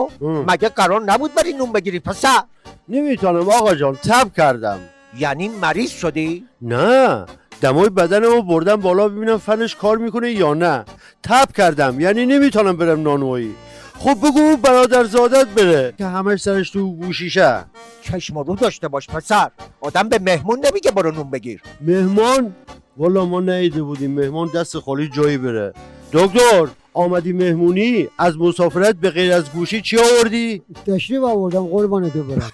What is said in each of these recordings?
خسرو مگه قرار نبود بری نون بگیری پسر؟ نمیتونم آقا جان، تب کردم. یعنی مریض شدی؟ نه، دمای بدنمو بردم بالا ببینم فنش کار میکنه یا نه. تب کردم، یعنی نمیتونم برم نانوایی. خب بگو برادر زادت بره که همش سرش تو گوشیشه. چشم رو داشته باش پسر، آدم به مهمون نمیگه برو نون بگیر. مهمان؟ والا ما نیده بودیم مهمان دست خالی جایی بره. دکتر آمدی مهمونی، از مسافرت به غیر از گوشی چی آوردی؟ تشریف آوردم قربان تو برم.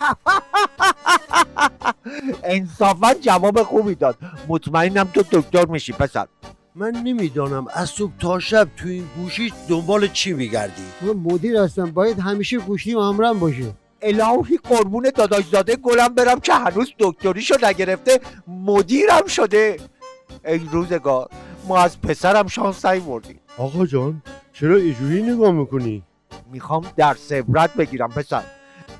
انصافا جواب خوبی داد. مطمئنم تو دکتر میشی پسر. من نمیدانم از صبح تا شب تو این گوشی دنبال چی میگردی؟ من مدیر هستم، باید همیشه گوشیم همراهم باشه. الهی قربون داداش زاده گلم برم که هنوز دکتریشو نگرفته مدیرم شده. ای روزگار، ما از پسرم شانس نیاوردیم. آقا جان چرا اینجوری نگاه میکنی؟ میخوام درس عبرت بگیرم پسر.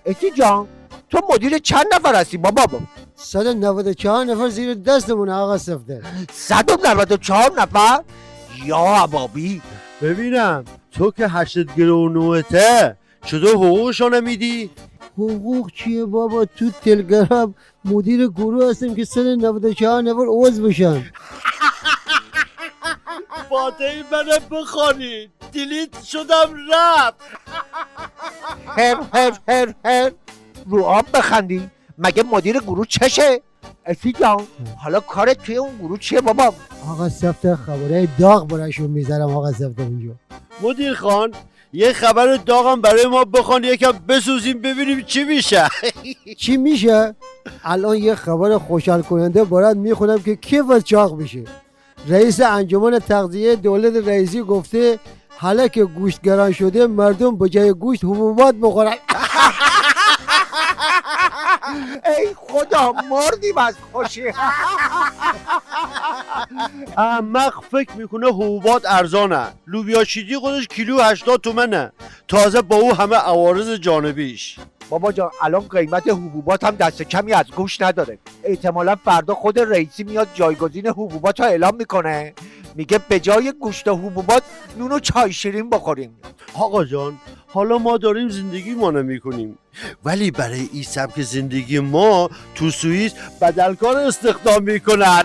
اتی جان، تو مدیر چند نفر هستی بابا؟ 194 نفر زیر دستمون آقا صفدر. 194 نفر؟ یا ابابی. ببینم تو که 89ته چطور حقوقشو نمیدی؟ حقوق چیه بابا؟ تو تلگرام مدیر گروه هستم که 194 نفر عضو بشن. فاتحه منو بخوانید، دیلیت شدم رفت. هر رو آب بخندی؟ مگه مدیر گروه چشه؟ اتی جان، حالا کارت توی اون گروه چیه بابا؟ آقا صفدر خبرهای داغ براشون میذارم آقا صفدر اینجا. مدیر خان یه خبر داغم برای ما بخوان، یکم بسوزیم ببینیم چی میشه. چی میشه؟ الان یه خبر خوشحال کننده برات میخونم که کیف از چاق بشه. رئیس انجمن تغذیه دولت رئیسی گفته حالا که گوشت گران شده مردم به جای گوشت حبوبات بخورن. ای خدا، مردیم از خوشی. احمق فکر میکنه حبوبات ارزانه. لوبیا چیدی خودش کیلو 80 تومنه، تازه با او همه عوارض جانبیش. بابا جان، الان قیمت حبوبات هم دست کمی از گوشت نداره. احتمالا فردا خود رئیسی میاد جایگزین حبوبات رو اعلام میکنه، میگه به جای گوشت و حبوبات نون و چای شیرین بخوریم. آقا جان حالا ما داریم زندگی ما نمی‌کنیم، ولی برای این سبک زندگی ما تو سوئیس بدلکار استخدام میکنن.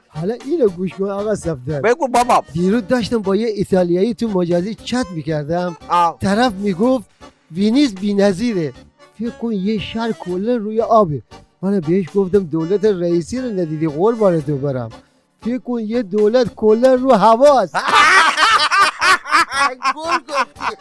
حالا اینو گوش کن آقا صفدر. بگو بابا. دیروز داشتم با یه ایتالیایی تو مجازی چت میکردم. طرف میگفت وینیس بی‌نظیره، فکر کن یه شهر کلا روی آبه. من بهش گفتم دولت رئیسی رو ندیدی قربان تو برم، فکر کن یه دولت کلا رو هواست. گل گفتی.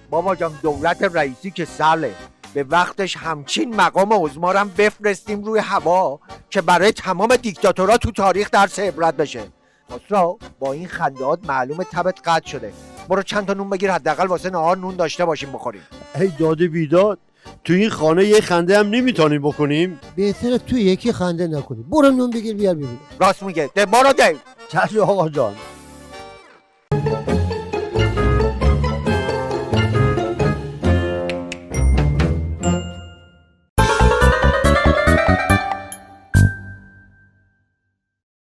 بابا جان، دولت رئیسی که ساله، به وقتش همچین مقام عظمارم بفرستیم روی هوا که برای تمام دیکتاتورها تو تاریخ درس عبرت بشه. خسرو، با این خندهات معلومه تبت قطع شده. برو چند تا نون بگیر، حداقل واسه نهار نون داشته باشیم بخوریم. ای داده بیداد، تو این خانه یه خنده هم نمیتونیم بکنیم؟ بهتره تو یکی خنده نکنی. برو نون بگیر بیار ببینم. راست میگه، ده برو ده. چشم آقا جان.